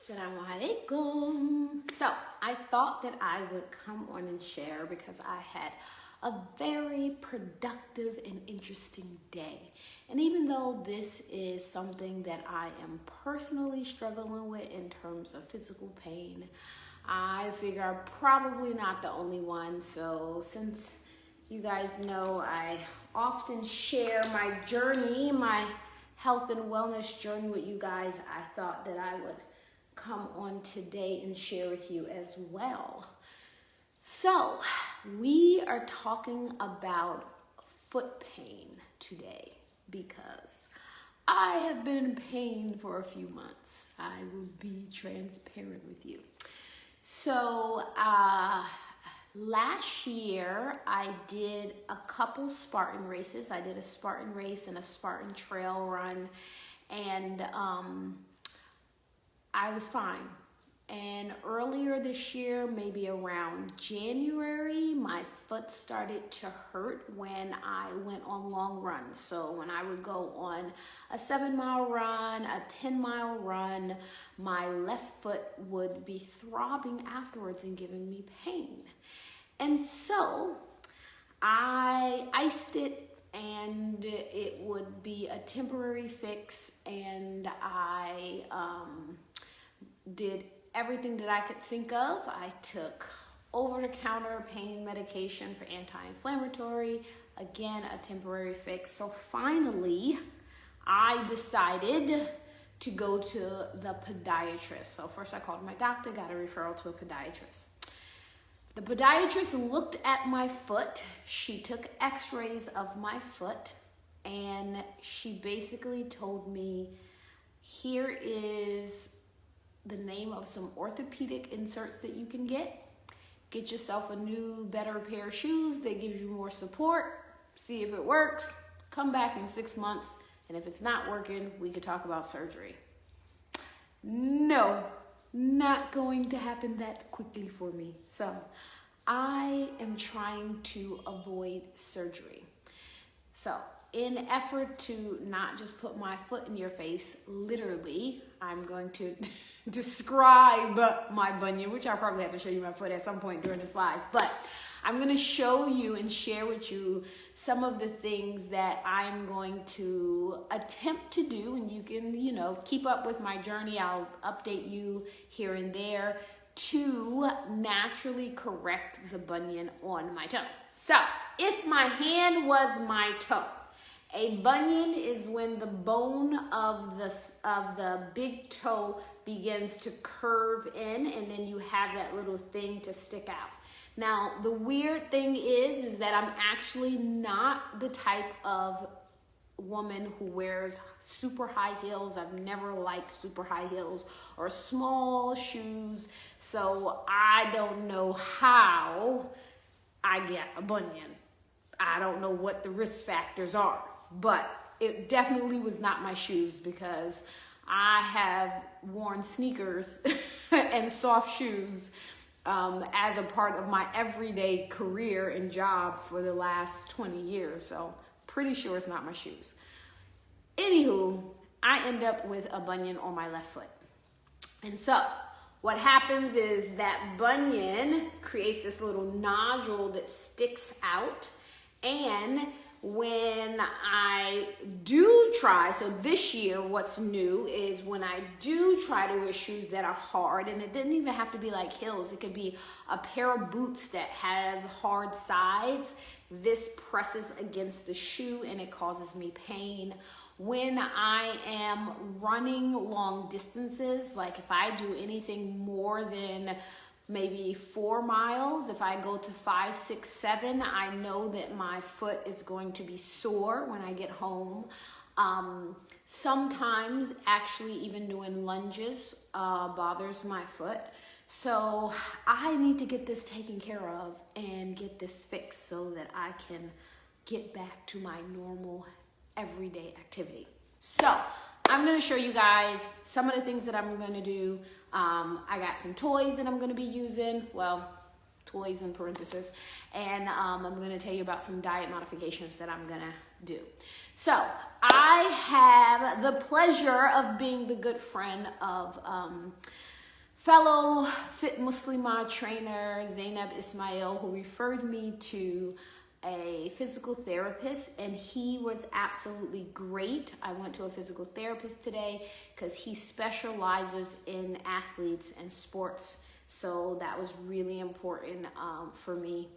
Assalamu alaikum. So I thought that I would come on and share because I had a very productive and interesting day. And even though this is something that I am personally struggling with in terms of physical pain, I figure I'm probably not the only one. So since you guys know I often share my journey, my health and wellness journey with you guys, I thought that I would come on today and share with you as well. So we are talking about foot pain today because I have been in pain for a few months. I will be transparent with you. So last year I did a couple Spartan races. I did a Spartan race and a Spartan trail run, and I was fine. And earlier this year, maybe around January, my foot started to hurt when I went on long runs. So when I would go on a 7-mile run, a 10-mile run, my left foot would be throbbing afterwards and giving me pain. And so I iced it, and it would be a temporary fix, and I did everything that I could think of. I took over-the-counter pain medication for anti-inflammatory, again, a temporary fix. So finally, I decided to go to the podiatrist. So first I called my doctor, got a referral to a podiatrist. The podiatrist looked at my foot. She took x-rays of my foot, and she basically told me, here is the name of some orthopedic inserts that you can get. Get yourself a new, better pair of shoes that gives you more support. See if it works. Come back in 6 months, and if it's not working, we could talk about surgery. No, not going to happen that quickly for me. So I am trying to avoid surgery. So in effort to not just put my foot in your face, literally, I'm going to describe my bunion, which I'll probably have to show you my foot at some point during this live, but I'm going to show you and share with you some of the things that I'm going to attempt to do, and you can, keep up with my journey. I'll update you here and there to naturally correct the bunion on my toe. So if my hand was my toe, a bunion is when the bone of the big toe begins to curve in, and then you have that little thing to stick out. Now, the weird thing is that I'm actually not the type of woman who wears super high heels. I've never liked super high heels or small shoes, so I don't know how I get a bunion. I don't know what the risk factors are. But it definitely was not my shoes, because I have worn sneakers and soft shoes as a part of my everyday career and job for the last 20 years. So pretty sure it's not my shoes. Anywho, I end up with a bunion on my left foot. And so what happens is that bunion creates this little nodule that sticks out, and when I do try, so this year what's new is when I do try to wear shoes that are hard, and it didn't even have to be like heels, it could be a pair of boots that have hard sides. This presses against the shoe and it causes me pain. When I am running long distances, like if I do anything more than maybe 4 miles, if I go to 5, 6, 7, I know that my foot is going to be sore when I get home. Sometimes actually even doing lunges bothers my foot. So I need to get this taken care of and get this fixed so that I can get back to my normal everyday activity. So I'm going to show you guys some of the things that I'm going to do. I got some toys that I'm going to be using. Well, toys in parentheses. And I'm going to tell you about some diet modifications that I'm going to do. So I have the pleasure of being the good friend of fellow fit Muslima trainer, Zainab Ismail, who referred me to a physical therapist, and he was absolutely great. I went to a physical therapist today because he specializes in athletes and sports. So that was really important for me.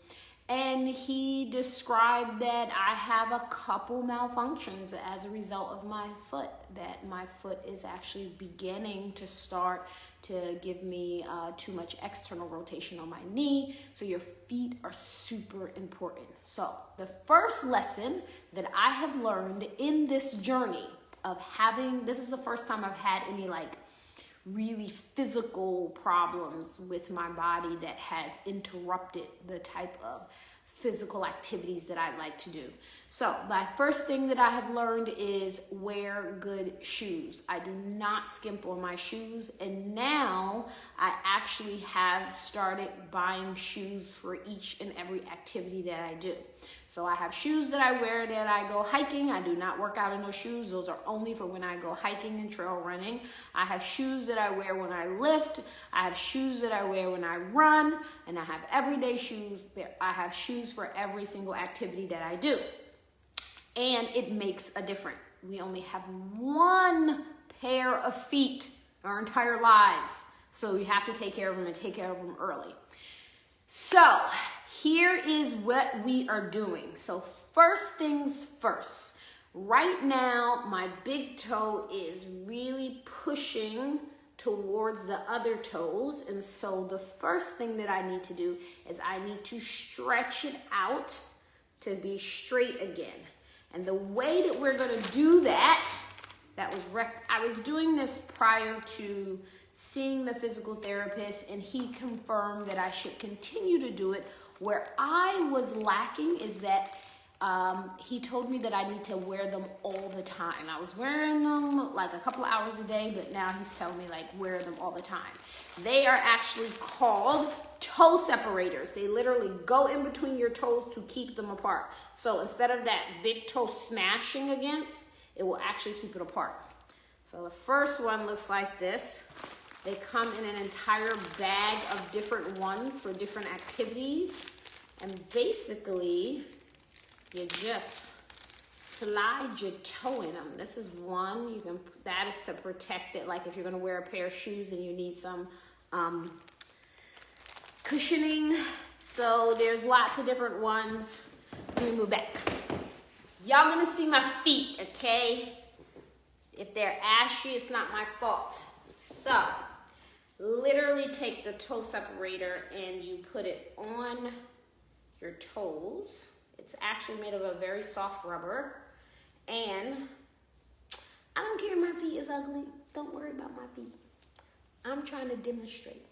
And he described that I have a couple malfunctions as a result of my foot, that my foot is actually beginning to start to give me too much external rotation on my knee. So your feet are super important. So the first lesson that I have learned in this journey of having, this is the first time I've had any like really physical problems with my body that has interrupted the type of physical activities that I like to do. So my first thing that I have learned is wear good shoes. I do not skimp on my shoes, and now I actually have started buying shoes for each and every activity that I do. So I have shoes that I wear that I go hiking. I do not work out in those shoes. Those are only for when I go hiking and trail running. I have shoes that I wear when I lift. I have shoes that I wear when I run, and I have everyday shoes. I have shoes for every single activity that I do. And it makes a difference. We only have one pair of feet our entire lives. So we have to take care of them and take care of them early. So here is what we are doing. So first things first. Right now, my big toe is really pushing towards the other toes. And so the first thing that I need to do is I need to stretch it out to be straight again. And the way that we're gonna do that, I was doing this prior to seeing the physical therapist, and he confirmed that I should continue to do it. Where I was lacking is that he told me that I need to wear them all the time. I was wearing them like a couple hours a day, but now he's telling me like wear them all the time. They are actually called toe separators. They literally go in between your toes to keep them apart. So instead of that big toe smashing against, it will actually keep it apart. So the first one looks like this. They come in an entire bag of different ones for different activities. And basically, you just slide your toe in them. This is one. That is to protect it. Like if you're gonna wear a pair of shoes and you need some cushioning. So there's lots of different ones. Let me move back. Y'all gonna see my feet, okay? If they're ashy, it's not my fault. So literally take the toe separator and you put it on your toes. It's actually made of a very soft rubber. And I don't care if my feet is ugly. Don't worry about my feet. I'm trying to demonstrate.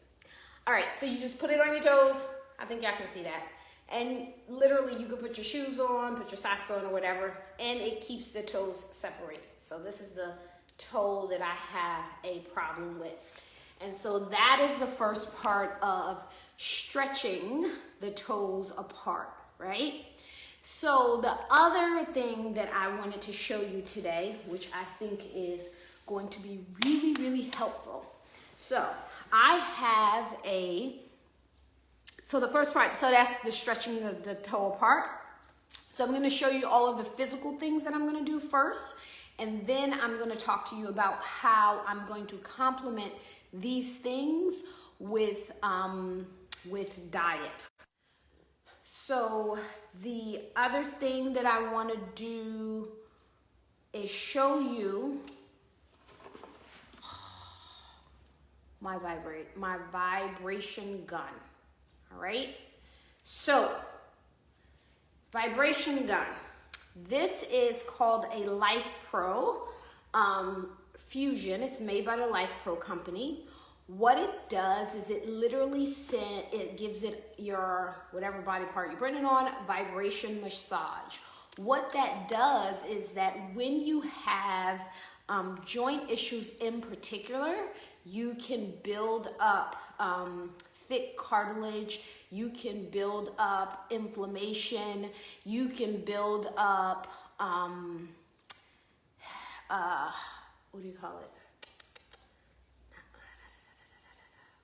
All right, so you just put it on your toes. I think y'all can see that. And literally you can put your shoes on, put your socks on or whatever, and it keeps the toes separated. So this is the toe that I have a problem with. And so that is the first part of stretching the toes apart, right? So the other thing that I wanted to show you today, which I think is going to be really, really helpful. So I have so the first part, so that's the stretching the toe apart. So I'm gonna show you all of the physical things that I'm gonna do first, and then I'm gonna talk to you about how I'm going to complement these things with diet. So the other thing that I want to do is show you my vibration gun. All right. So vibration gun. This is called a Life Pro Fusion. It's made by the Life Pro company. What it does is it literally gives it your whatever body part you're putting it on vibration massage. What that does is that when you have joint issues in particular, you can build up thick cartilage, you can build up inflammation, you can build up what do you call it?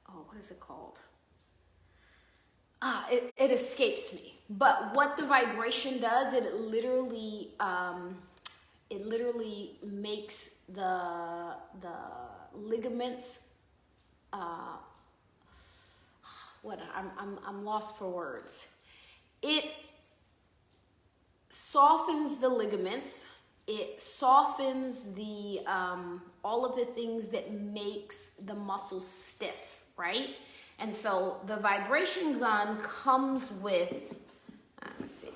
Oh what is it called? It escapes me. But what the vibration does, it literally makes the ligaments. I'm lost for words. It softens the ligaments. It softens the all of the things that makes the muscles stiff, right? And so the vibration gun comes with, let me see,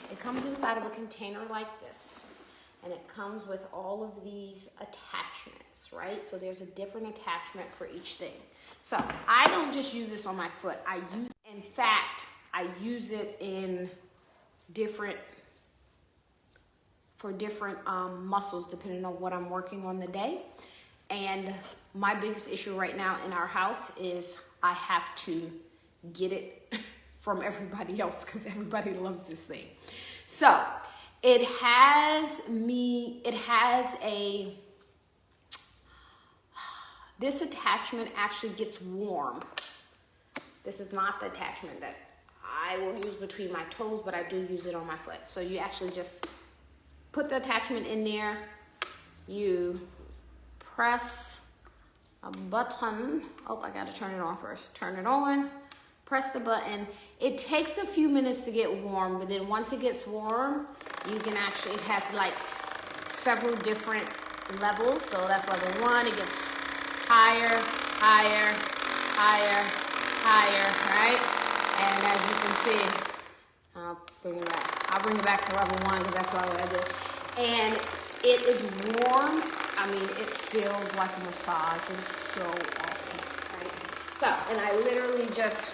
it comes inside of a container like this, and it comes with all of these attachments, right? So there's a different attachment for each thing. So I don't just use this on my foot. In fact, I use it in for different muscles depending on what I'm working on the day. And my biggest issue right now in our house is I have to get it from everybody else because everybody loves this thing. So this attachment actually gets warm. This is not the attachment that I will use between my toes, but I do use it on my foot. So you actually just put the attachment in there. You press a button. Oh, I gotta turn it on first. Turn it on, press the button. It takes a few minutes to get warm, but then once it gets warm, you can actually, it has like several different levels. So that's level 1, it gets higher, higher, higher, higher, right? And as you can see, I'll bring it back to level 1 because that's what I do. And it is warm. I mean, it feels like a massage. It is so awesome, right? So, and I literally just,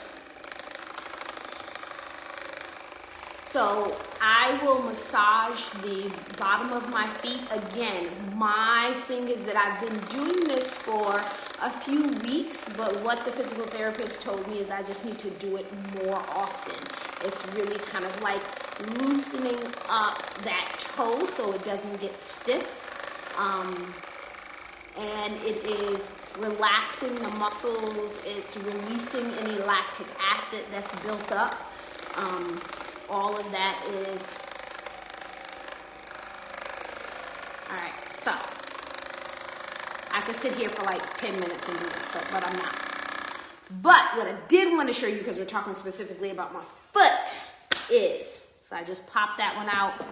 so I will massage the bottom of my feet. Again, my thing is that I've been doing this for a few weeks, but what the physical therapist told me is I just need to do it more often. It's really kind of like loosening up that toe so it doesn't get stiff. And it is relaxing the muscles. It's releasing any lactic acid that's built up. All of that is, all right, so I could sit here for like 10 minutes and do this, but I'm not. But what I did want to show you, because we're talking specifically about my foot, is, so I just popped that one out.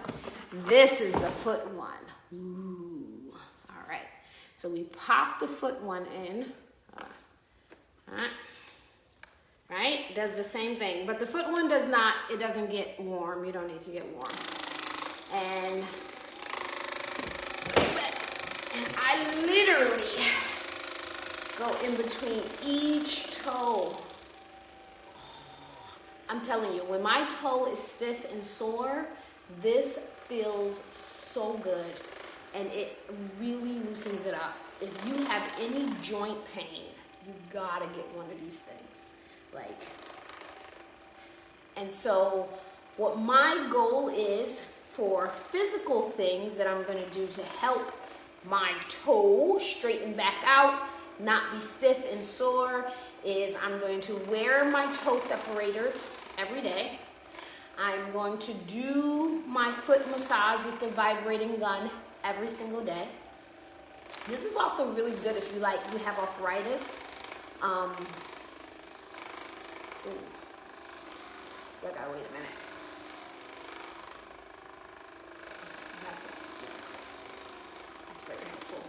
This is the foot one. Ooh, all right. So we pop the foot one in, right? It does the same thing, but the foot one does not, it doesn't get warm. You don't need to get warm. And I literally go in between each toe. I'm telling you, when my toe is stiff and sore, this feels so good, and it really loosens it up. If you have any joint pain, you gotta get one of these things. And so what my goal is for physical things that I'm gonna do to help my toe straighten back out, not be stiff and sore, is I'm going to wear my toe separators every day. I'm going to do my foot massage with the vibrating gun every single day. This is also really good if you have arthritis. I gotta wait a minute. That's very helpful.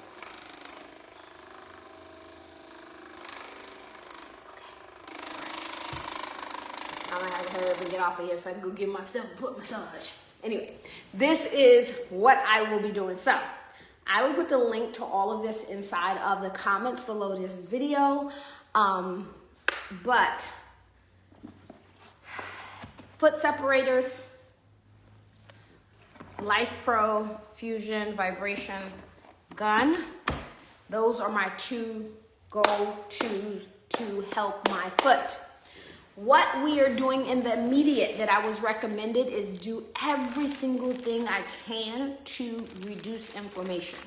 I'm gonna have to hurry up and get off of here so I can go give myself a foot massage. Anyway, this is what I will be doing. So I will put the link to all of this inside of the comments below this video. But foot separators, Life Pro Fusion Vibration Gun. Those are my two go-to to help my foot. What we are doing in the immediate that I was recommended is do every single thing I can to reduce inflammation.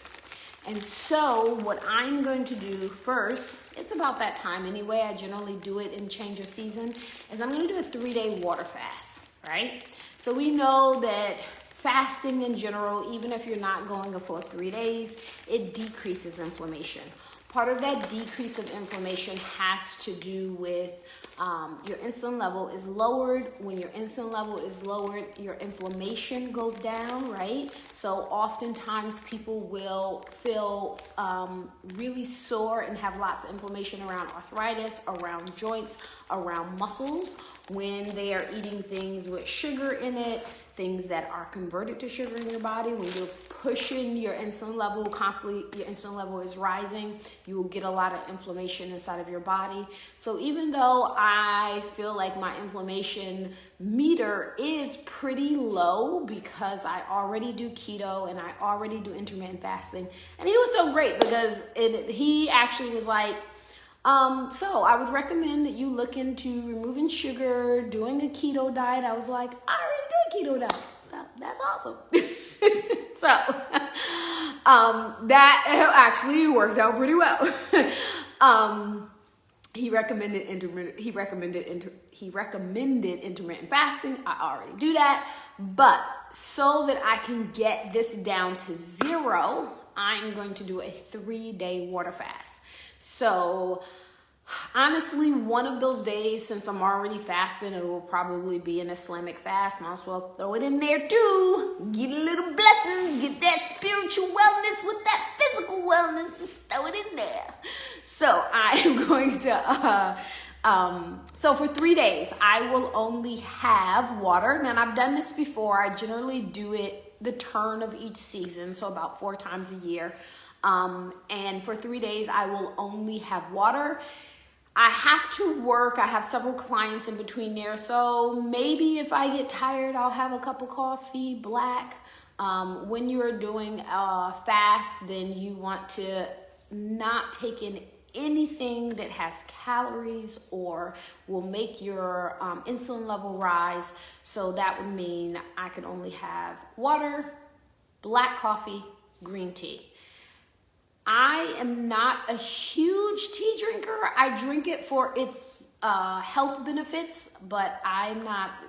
And so what I'm going to do first, it's about that time anyway, I generally do it in change of season, is I'm going to do a 3-day water fast, right? So we know that fasting in general, even if you're not going a full 3 days, it decreases inflammation. Part of that decrease of inflammation has to do with your insulin level is lowered. When your insulin level is lowered, your inflammation goes down, right? So oftentimes people will feel really sore and have lots of inflammation around arthritis, around joints, around muscles when they are eating things with sugar in it, things that are converted to sugar in your body. When you're pushing your insulin level constantly, your insulin level is rising, you will get a lot of inflammation inside of your body. So even though I feel like my inflammation meter is pretty low because I already do keto and I already do intermittent fasting, and he was so great because he actually was like, so I would recommend that you look into removing sugar, doing a keto diet. I was like, I already do a keto diet. So that's awesome. So, that actually worked out pretty well. He recommended intermittent fasting. I already do that. But so that I can get this down to 0, I'm going to do a 3-day water fast. So honestly, one of those days, since I'm already fasting, it will probably be an Islamic fast. Might as well throw it in there too. Get a little blessings, get that spiritual wellness with that physical wellness. Just throw it in there. So I am going to, so for 3 days, I will only have water. And I've done this before. I generally do it the turn of each season, so about 4 times a year. And for 3 days, I will only have water. I have to work. I have several clients in between there. So maybe if I get tired, I'll have a cup of coffee, black. When you're doing a fast, then you want to not take in anything that has calories or will make your insulin level rise. So that would mean I can only have water, black coffee, green tea. I am not a huge tea drinker. I drink it for its health benefits, but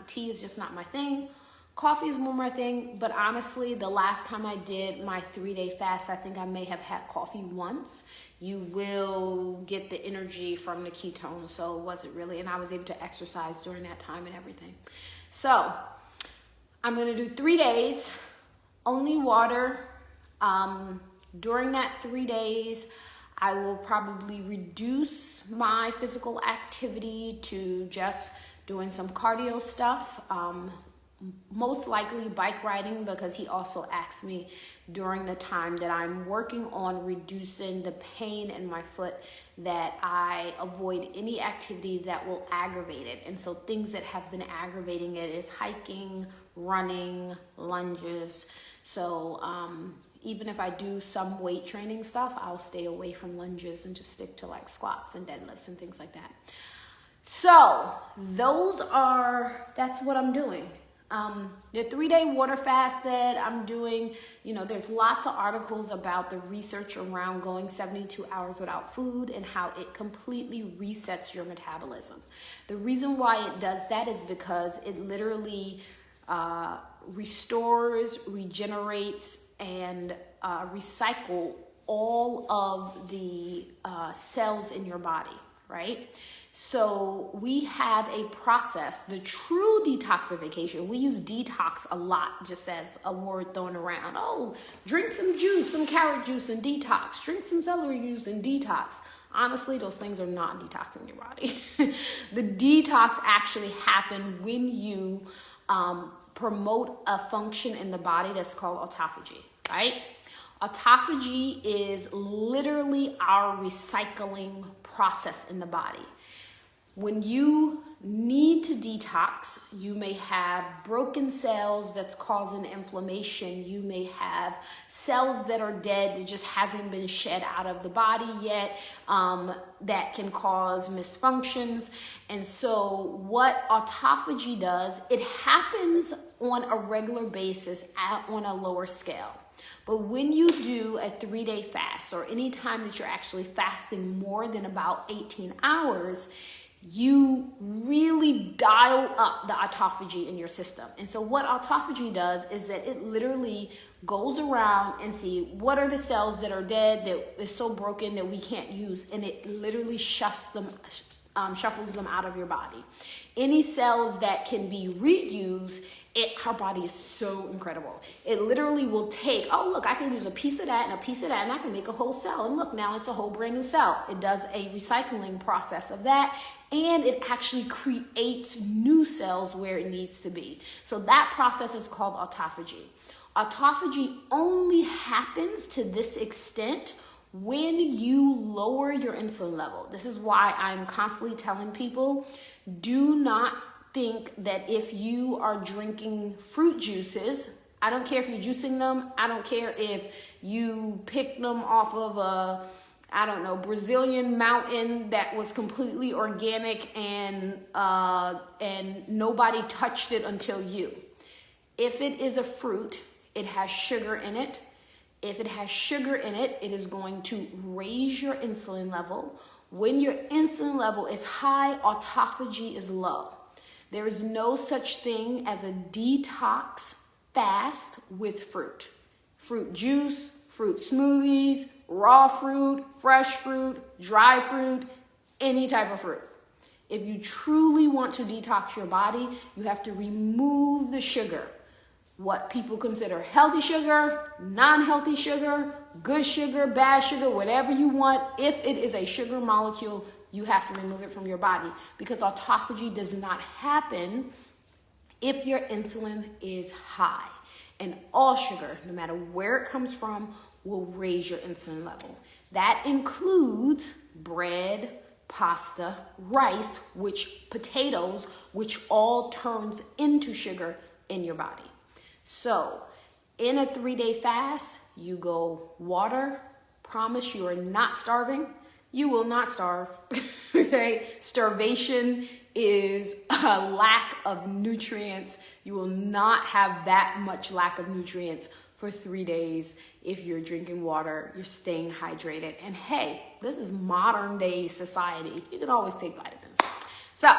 tea is just not my thing. Coffee is more my thing, but honestly, the last time I did my 3-day fast, I think I may have had coffee once. You will get the energy from the ketones, so it wasn't really, and I was able to exercise during that time and everything. So I'm gonna do 3 days, only water. During that 3 days, I will probably reduce my physical activity to just doing some cardio stuff. Most likely bike riding, because he also asked me during the time that I'm working on reducing the pain in my foot that I avoid any activities that will aggravate it. And so things that have been aggravating it is hiking, running, lunges. So even if I do some weight training stuff, I'll stay away from lunges and just stick to like squats and deadlifts and things like that. So that's what I'm doing. The 3-day water fast that I'm doing, there's lots of articles about the research around going 72 hours without food and how it completely resets your metabolism. The reason why it does that is because it literally restores, regenerates, and recycle all of the cells in your body, right? So we have a process, the true detoxification. We use detox a lot, just as a word thrown around. Oh, drink some juice, some carrot juice and detox. Drink some celery juice and detox. Honestly, those things are not detoxing your body. The detox actually happens when you promote a function in the body that's called autophagy, right? Autophagy is literally our recycling process in the body. When you need to detox, you may have broken cells that's causing inflammation. You may have cells that are dead that just hasn't been shed out of the body yet, that can cause misfunctions. And so what autophagy does, it happens on a regular basis on a lower scale. But when you do a 3-day fast, or any time that you're actually fasting more than about 18 hours, you really dial up the autophagy in your system. And so what autophagy does is that it literally goes around and see what are the cells that are dead, that is so broken that we can't use, and it literally shuffles them out of your body. Any cells that can be reused, our body is so incredible. It literally will take, oh look, I can use a piece of that and a piece of that, and I can make a whole cell. And look, now it's a whole brand new cell. It does a recycling process of that, and it actually creates new cells where it needs to be. So that process is called autophagy. Autophagy only happens to this extent when you lower your insulin level. This is why I'm constantly telling people, do not think that if you are drinking fruit juices, I don't care if you're juicing them, I don't care if you picked them off of a, I don't know, Brazilian mountain that was completely organic and nobody touched it until you. If it is a fruit, it has sugar in it. If it has sugar in it, it is going to raise your insulin level. When your insulin level is high, autophagy is low. There is no such thing as a detox fast with fruit. Fruit juice, fruit smoothies, raw fruit, fresh fruit, dry fruit, any type of fruit. If you truly want to detox your body, you have to remove the sugar. What people consider healthy sugar, non-healthy sugar, good sugar, bad sugar, whatever you want. If it is a sugar molecule, you have to remove it from your body, because autophagy does not happen if your insulin is high. And all sugar, no matter where it comes from, will raise your insulin level. That includes bread, pasta, rice, potatoes, which all turns into sugar in your body. So in a 3-day fast, you go water. Promise you are not starving. You will not starve, okay? Starvation is a lack of nutrients. You will not have that much lack of nutrients for 3 days if you're drinking water, you're staying hydrated. And hey, this is modern day society. You can always take vitamins. So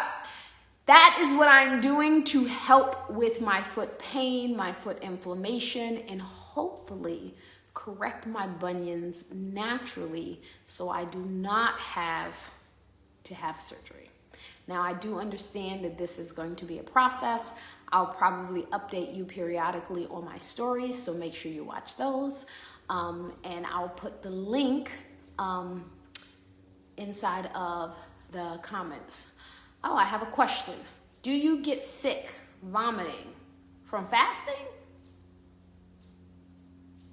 that is what I'm doing to help with my foot pain, my foot inflammation, and hopefully correct my bunions naturally so I do not have to have surgery. Now, I do understand that this is going to be a process. I'll probably update you periodically on my stories, so make sure you watch those. And I'll put the link inside of the comments. Oh, I have a question. Do you get sick, vomiting from fasting?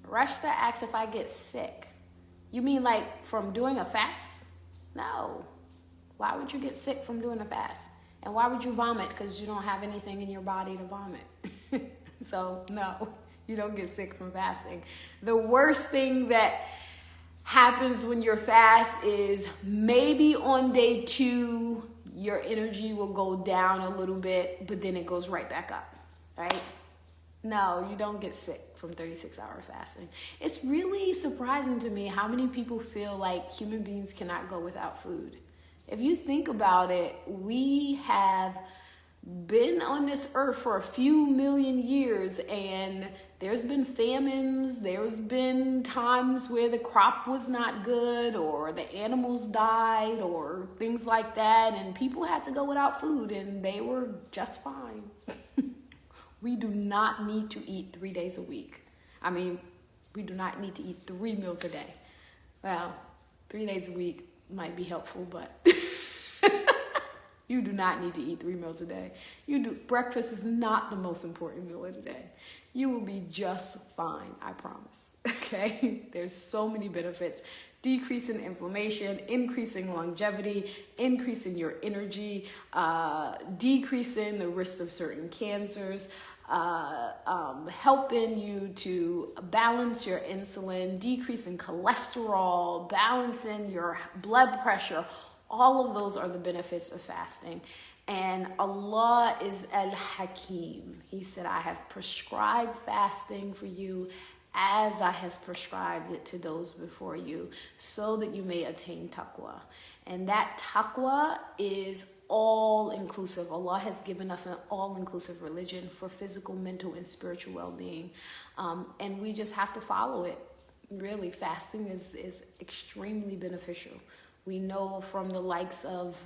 Rashta asks if I get sick. You mean like from doing a fast? No. Why would you get sick from doing a fast? And why would you vomit? Because you don't have anything in your body to vomit. So no, you don't get sick from fasting. The worst thing that happens when you're fast is maybe on day 2, your energy will go down a little bit, but then it goes right back up, right? No, you don't get sick from 36-hour fasting. It's really surprising to me how many people feel like human beings cannot go without food. If you think about it, we have been on this earth for a few million years, and there's been famines, there's been times where the crop was not good, or the animals died, or things like that, and people had to go without food, and they were just fine. We do not need to eat 3 days a week. I mean, we do not need to eat 3 meals a day. Well, 3 days a week might be helpful, but you do not need to eat 3 meals a day. Breakfast is not the most important meal of the day. You will be just fine, I promise. Okay? There's so many benefits. Decreasing inflammation, increasing longevity, increasing your energy, decreasing the risk of certain cancers, helping you to balance your insulin, decreasing cholesterol, balancing your blood pressure. All of those are the benefits of fasting. And Allah is Al-Hakim. He said, I have prescribed fasting for you as I has prescribed it to those before you, so that you may attain taqwa. And that taqwa is all-inclusive. Allah has given us an all-inclusive religion for physical, mental, and spiritual well-being. And we just have to follow it. Really, fasting is extremely beneficial. We know from the likes of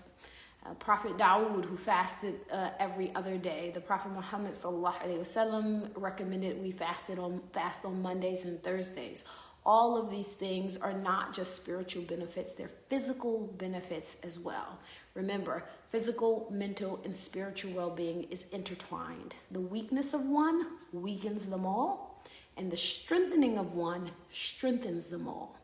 Prophet Dawood, who fasted every other day. The Prophet Muhammad ﷺ recommended we fast on Mondays and Thursdays. All of these things are not just spiritual benefits, they're physical benefits as well. Remember, physical, mental, and spiritual well-being is intertwined. The weakness of one weakens them all, and the strengthening of one strengthens them all.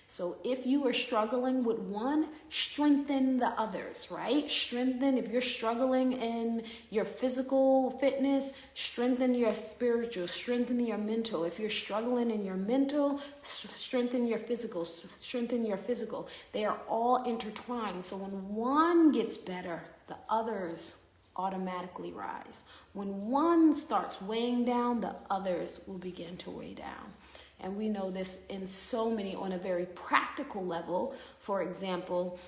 So if you are struggling with one, strengthen the others, right? Strengthen, if you're struggling in your physical fitness, strengthen your spiritual, strengthen your mental. If you're struggling in your mental, strengthen your physical, strengthen your physical. They are all intertwined. So when one gets better, the others automatically rise. When one starts weighing down, the others will begin to weigh down. And we know this in so many, on a very practical level. For example,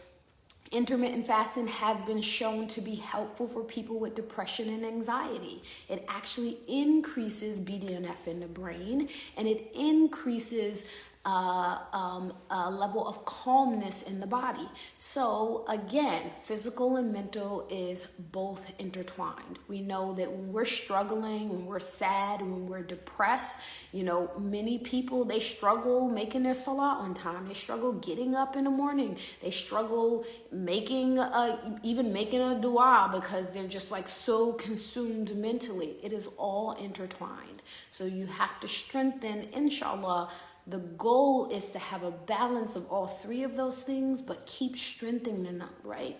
intermittent fasting has been shown to be helpful for people with depression and anxiety. It actually increases BDNF in the brain, and it increases a level of calmness in the body. So again, physical and mental is both intertwined. We know that when we're struggling, when we're sad, when we're depressed, many people, they struggle making their salah on time. They struggle getting up in the morning. They struggle even making a dua because they're just like so consumed mentally. It is all intertwined. So you have to strengthen, inshallah. The goal is to have a balance of all three of those things, but keep strengthening them, right?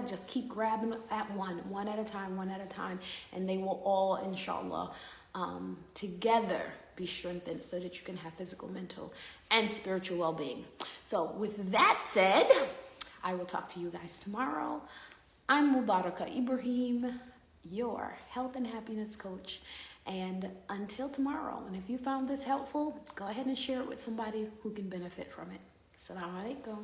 Just keep grabbing at one at a time, and they will all, inshallah, together be strengthened so that you can have physical, mental, and spiritual well-being. So with that said, I will talk to you guys tomorrow. I'm Mubaraka Ibrahim, your health and happiness coach. And until tomorrow, and if you found this helpful, go ahead and share it with somebody who can benefit from it. Assalamu alaikum.